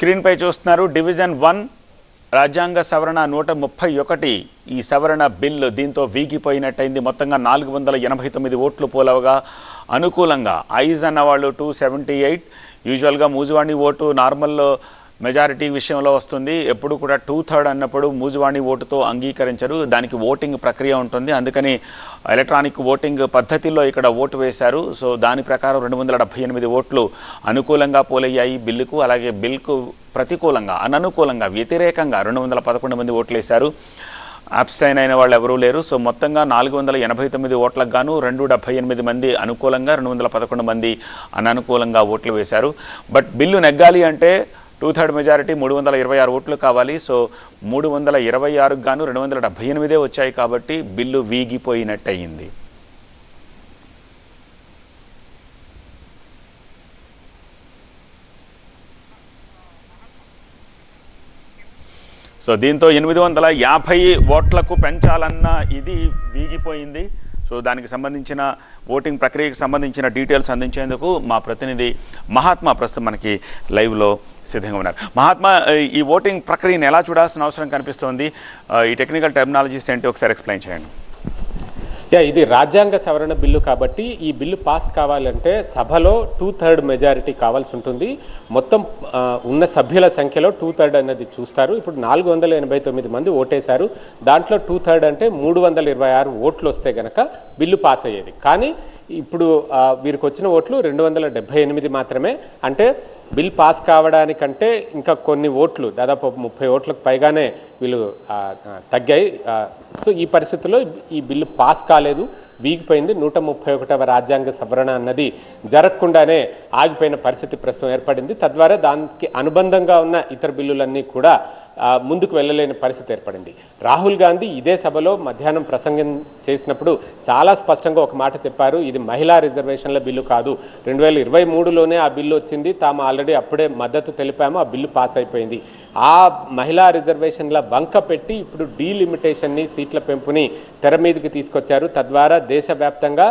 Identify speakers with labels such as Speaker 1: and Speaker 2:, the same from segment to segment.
Speaker 1: Screen పై చూస్తున్నారు division 1 రాజ్యాంగ సవరణ 131 ఈ సవరణ బిల్లు దీంతో వీగిపోయినట్టయింది. మొత్తంగా 489 ఓట్లు పోలవగా అనుకూలంగా ఐజ్ అన్నవాళ్ళు 278. యూజువల్గా మూజువాణి ఓటు నార్మల్ మెజారిటీ విషయంలో వస్తుంది. ఎప్పుడు కూడా 2/3 అన్నప్పుడు మూజువాణి ఓటుతో అంగీకరించరు. దానికి ఓటింగ్ ప్రక్రియ ఉంటుంది. అందుకని ఎలక్ట్రానిక్ ఓటింగ్ పద్ధతిలో ఇక్కడ ఓటు వేశారు. సో దాని ప్రకారం 278 ఓట్లు అనుకూలంగా పోలయ్యాయి బిల్లుకు. అలాగే బిల్కు ప్రతికూలంగా అననుకూలంగా వ్యతిరేకంగా 211 మంది ఓట్లు వేశారు. అబ్స్టైన్ అయిన వాళ్ళు ఎవరూ లేరు. సో మొత్తంగా 489 ఓట్లకు గాను 278 మంది అనుకూలంగా 211 మంది అననుకూలంగా ఓట్లు వేశారు. బట్ బిల్లు నెగ్గాలి అంటే 2/3 మెజారిటీ 326 ఓట్లు కావాలి. సో 326కు గాను 278 వచ్చాయి కాబట్టి బిల్లు వీగిపోయినట్టయింది. సో దీంతో 850 ఓట్లకు పెంచాలన్న ఇది వీగిపోయింది. సో దానికి సంబంధించిన ఓటింగ్ ప్రక్రియకు సంబంధించిన డీటెయిల్స్ అందించేందుకు మా ప్రతినిధి మహాత్మా ప్రస్తుతం మనకి లైవ్లో సిద్ధంగా ఉన్నారు. మహాత్మా, ఈ ఓటింగ్ ప్రక్రియను ఎలా చూడాల్సిన అవసరం కనిపిస్తోంది? ఈ టెక్నికల్ టెర్మినాలజీస్ ఏంటి ఒకసారి ఎక్స్ప్లెయిన్ చేయండి.
Speaker 2: ఇది రాజ్యాంగ సవరణ బిల్లు కాబట్టి ఈ బిల్లు పాస్ కావాలంటే సభలో 2/3 మెజారిటీ కావాల్సి ఉంటుంది. మొత్తం ఉన్న సభ్యుల సంఖ్యలో 2/3 అన్నది చూస్తారు. ఇప్పుడు 489 మంది ఓటేశారు. దాంట్లో 2/3 అంటే 326 ఓట్లు వస్తే గనక బిల్లు పాస్ అయ్యేది. కానీ ఇప్పుడు వీరికి వచ్చిన ఓట్లు 278 మాత్రమే. అంటే బిల్ పాస్ కావడానికంటే ఇంకా కొన్ని ఓట్లు దాదాపు 30 ఓట్లకు పైగానే వీళ్ళు తగ్గాయి. సో ఈ పరిస్థితుల్లో ఈ బిల్లు పాస్ కాలేదు, వీగిపోయింది. 131వ రాజ్యాంగ సవరణ అన్నది జరగకుండానే ఆగిపోయిన పరిస్థితి ప్రస్తుతం ఏర్పడింది. తద్వారా దానికి అనుబంధంగా ఉన్న ఇతర బిల్లులన్నీ కూడా ముందుకు వెళ్ళలేని పరిస్థితి ఏర్పడింది. రాహుల్ గాంధీ ఇదే సభలో మధ్యాహ్నం ప్రసంగం చేసినప్పుడు చాలా స్పష్టంగా ఒక మాట చెప్పారు. ఇది మహిళా రిజర్వేషన్ల బిల్లు కాదు, 2023లోనే ఆ బిల్లు వచ్చింది, తాము ఆల్రెడీ అప్పుడే మద్దతు తెలిపాము, ఆ బిల్లు పాస్ అయిపోయింది. ఆ మహిళా రిజర్వేషన్ల వంక పెట్టి ఇప్పుడు డీలిమిటేషన్ని, సీట్ల పెంపుని తెర మీదకి తీసుకొచ్చారు. తద్వారా దేశవ్యాప్తంగా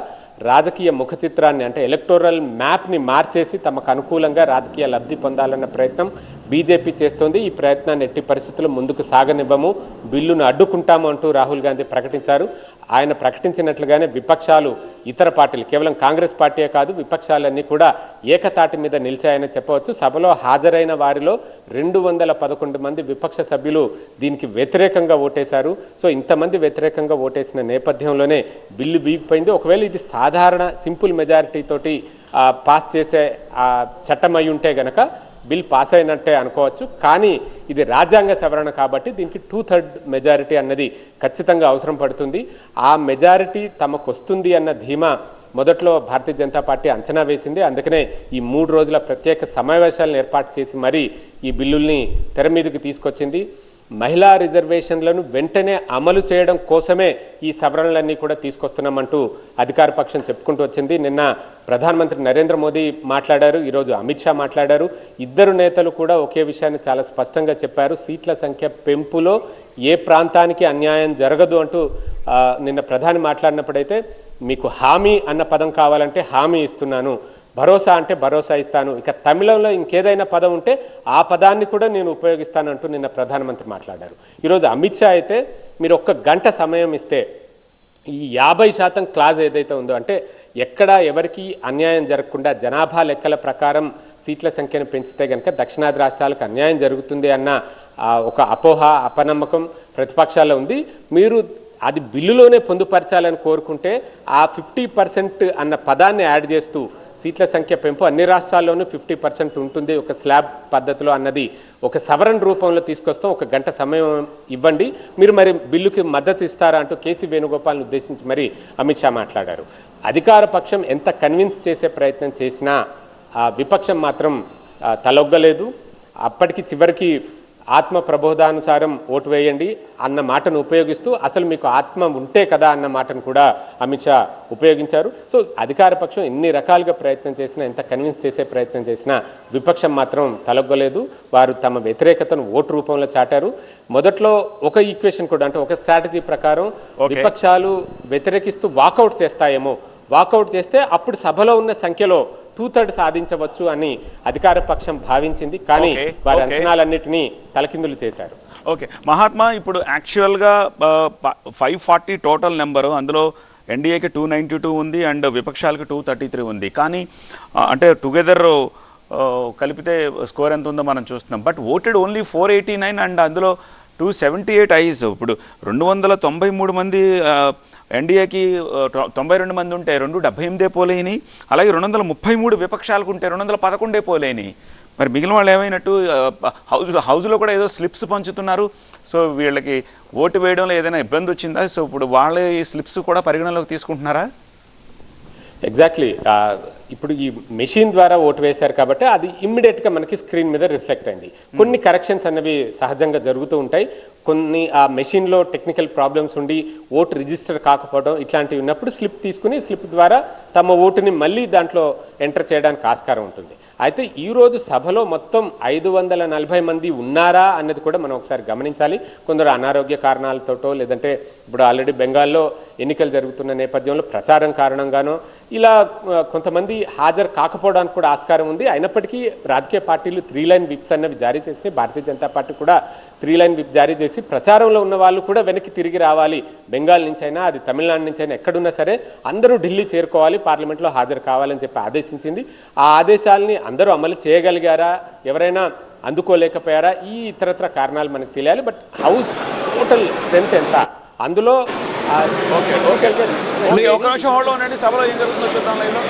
Speaker 2: రాజకీయ ముఖ చిత్రాన్ని అంటే ఎలక్టోరల్ మ్యాప్ని మార్చేసి తమకు అనుకూలంగా రాజకీయ లబ్ధి పొందాలన్న ప్రయత్నం బీజేపీ చేస్తోంది. ఈ ప్రయత్నాన్ని ఎట్టి పరిస్థితుల్లో ముందుకు సాగనివ్వము, బిల్లును అడ్డుకుంటాము అంటూ రాహుల్ గాంధీ ప్రకటించారు. ఆయన ప్రకటించినట్లుగానే విపక్షాలు, ఇతర పార్టీలు, కేవలం కాంగ్రెస్ పార్టీయే కాదు విపక్షాలన్నీ కూడా ఏకతాటి మీద నిలిచాయని చెప్పవచ్చు. సభలో హాజరైన వారిలో 211 మంది విపక్ష సభ్యులు దీనికి వ్యతిరేకంగా ఓటేశారు. సో ఇంతమంది వ్యతిరేకంగా ఓటేసిన నేపథ్యంలోనే బిల్లు వీగిపోయింది. ఒకవేళ ఇది సాధారణ సింపుల్ మెజారిటీ తోటి పాస్ చేసే చట్టం అయి ఉంటే గనక బిల్ పాస్ అయినట్టే అనుకోవచ్చు. కానీ ఇది రాజ్యాంగ సవరణ కాబట్టి దీనికి 2/3 మెజారిటీ అన్నది ఖచ్చితంగా అవసరం పడుతుంది. ఆ మెజారిటీ తమకు వస్తుంది అన్న ధీమా మొదట్లో భారతీయ జనతా పార్టీ అంచనా వేసింది. అందుకనే ఈ 3 రోజుల ప్రత్యేక సమావేశాలను ఏర్పాటు చేసి మరీ ఈ బిల్లుల్ని తెర మీదకి తీసుకొచ్చింది. మహిళా రిజర్వేషన్లను వెంటనే అమలు చేయడం కోసమే ఈ సవరణలన్నీ కూడా తీసుకొస్తున్నామంటూ అధికార పక్షం చెప్పుకుంటూ వచ్చింది. నిన్న ప్రధానమంత్రి నరేంద్ర మోదీ మాట్లాడారు, ఈరోజు అమిత్ షా మాట్లాడారు. ఇద్దరు నేతలు కూడా ఒకే విషయాన్ని చాలా స్పష్టంగా చెప్పారు. సీట్ల సంఖ్య పెంపులో ఏ ప్రాంతానికి అన్యాయం జరగదు అంటూ నిన్న ప్రధాని మాట్లాడినప్పుడైతే మీకు హామీ అన్న పదం కావాలంటే హామీ ఇస్తున్నాను, భరోసా అంటే భరోసా ఇస్తాను, ఇక తమిళంలో ఇంకేదైనా పదం ఉంటే ఆ పదాన్ని కూడా నేను ఉపయోగిస్తానంటూ నిన్న ప్రధానమంత్రి మాట్లాడారు. ఈరోజు అమిత్ షా అయితే మీరు 1 గంట సమయం ఇస్తే ఈ 50% క్లాజ్ ఏదైతే ఉందో అంటే ఎక్కడ ఎవరికి అన్యాయం జరగకుండా జనాభా లెక్కల ప్రకారం సీట్ల సంఖ్యను పెంచితే కనుక దక్షిణాది రాష్ట్రాలకు అన్యాయం జరుగుతుంది అన్న ఒక అపోహ, అపనమ్మకం ప్రతిపక్షాల్లో ఉంది. మీరు అది బిల్లులోనే పొందుపరచాలని కోరుకుంటే ఆ 50% అన్న పదాన్ని యాడ్ చేస్తూ సీట్ల సంఖ్య పెంపు అన్ని రాష్ట్రాల్లోనూ 50% ఉంటుంది ఒక స్లాబ్ పద్ధతిలో అన్నది ఒక సవరణ రూపంలో తీసుకొస్తాం, 1 గంట సమయం ఇవ్వండి, మీరు మరి బిల్లుకి మద్దతు ఇస్తారా అంటూ కేసీ వేణుగోపాల్ని ఉద్దేశించి మరి అమిత్ షా మాట్లాడారు. అధికార పక్షం ఎంత కన్విన్స్ చేసే ప్రయత్నం చేసినా విపక్షం మాత్రం తలొగ్గలేదు. అప్పటికి చివరికి ఆత్మ ప్రబోధానుసారం ఓటు వేయండి అన్న మాటను ఉపయోగిస్తూ అసలు మీకు ఆత్మ ఉంటే కదా అన్న మాటను కూడా అమిత్ షా ఉపయోగించారు. సో అధికార పక్షం ఎన్ని రకాలుగా ప్రయత్నం చేసినా, ఎంత కన్విన్స్ చేసే ప్రయత్నం చేసినా విపక్షం మాత్రం తలొగ్గలేదు. వారు తమ వ్యతిరేకతను ఓటు రూపంలో చాటారు. మొదట్లో ఒక ఈక్వేషన్ కూడా అంటే ఒక స్ట్రాటజీ ప్రకారం విపక్షాలు వ్యతిరేకిస్తూ వాకౌట్ చేస్తాయేమో, వాకౌట్ చేస్తే అప్పుడు సభలో ఉన్న సంఖ్యలో 2/3 సాధించవచ్చు అని అధికార పక్షం భావించింది. కానీ వారి అంచనాలన్నింటినీ తలకిందులు చేశారు.
Speaker 1: ఓకే మహాత్మా, ఇప్పుడు యాక్చువల్గా 540 టోటల్ నెంబరు, అందులో ఎన్డీఏకి 292 ఉంది అండ్ విపక్షాలకు 233 ఉంది. కానీ అంటే టుగెదర్ కలిపితే స్కోర్ ఎంత ఉందో మనం చూస్తున్నాం. బట్ ఓటెడ్ ఓన్లీ 489 అండ్ అందులో 278 ఐస్. ఇప్పుడు 293 మంది ఎన్డీఏకి 92 మంది ఉంటే 278 పోలేని, అలాగే 233 విపక్షాలకు ఉంటే 211 పోలేని. మరి మిగిలిన వాళ్ళు ఏమైనట్టు? హౌస్లో కూడా ఏదో స్లిప్స్ పంచుతున్నారు. సో వీళ్ళకి ఓటు వేయడంలో ఏదైనా ఇబ్బంది వచ్చిందా? సో ఇప్పుడు వాళ్ళ ఈ స్లిప్స్ కూడా పరిగణలోకి తీసుకుంటున్నారా?
Speaker 2: ఎగ్జాక్ట్లీ. ఇప్పుడు ఈ మెషిన్ ద్వారా ఓటు వేశారు కాబట్టి అది ఇమ్మీడియట్గా మనకి స్క్రీన్ మీద రిఫ్లెక్ట్ అయింది. కొన్ని కరెక్షన్స్ అన్నవి సహజంగా జరుగుతూ ఉంటాయి. కొన్ని ఆ మెషిన్లో టెక్నికల్ ప్రాబ్లమ్స్ ఉండి ఓటు రిజిస్టర్ కాకపోవడం ఇట్లాంటివి ఉన్నప్పుడు స్లిప్ తీసుకుని స్లిప్ ద్వారా తమ ఓటుని మళ్ళీ దాంట్లో ఎంటర్ చేయడానికి ఆస్కారం ఉంటుంది. అయితే ఈరోజు సభలో మొత్తం 540 మంది ఉన్నారా అన్నది కూడా మనం ఒకసారి గమనించాలి. కొందరు అనారోగ్య కారణాలతోటో, లేదంటే ఇప్పుడు ఆల్రెడీ బెంగాల్లో ఎన్నికలు జరుగుతున్న నేపథ్యంలో ప్రచారం కారణంగానో ఇలా కొంతమంది హాజరు కాకపోవడానికి కూడా ఆస్కారం ఉంది. అయినప్పటికీ రాజకీయ పార్టీలు 3 లైన్ విప్స్ అన్నవి జారీ చేసినాయి. భారతీయ జనతా పార్టీ కూడా 3 లైన్ విప్ జారీ చేసి ప్రచారంలో ఉన్న వాళ్ళు కూడా వెనక్కి తిరిగి రావాలి. బెంగాల్ నుంచి అయినా, అది తమిళనాడు నుంచి అయినా, ఎక్కడున్నా సరే అందరూ ఢిల్లీ చేరుకోవాలి, పార్లమెంట్లో హాజరు కావాలని చెప్పి ఆదేశించింది. ఆ ఆదేశాలని అందరూ అమలు చేయగలిగారా, ఎవరైనా అందుకోలేకపోయారా, ఈ ఇతరత్ర కారణాలు మనకు తెలియాలి. బట్ హౌస్ టోటల్ స్ట్రెంత్ ఎంత, అందులో
Speaker 1: ఒక నిమిషం హోల్డ్ ఉండండి, సభలో ఏం జరుగుతుందో చూద్దాం లైవ్లో.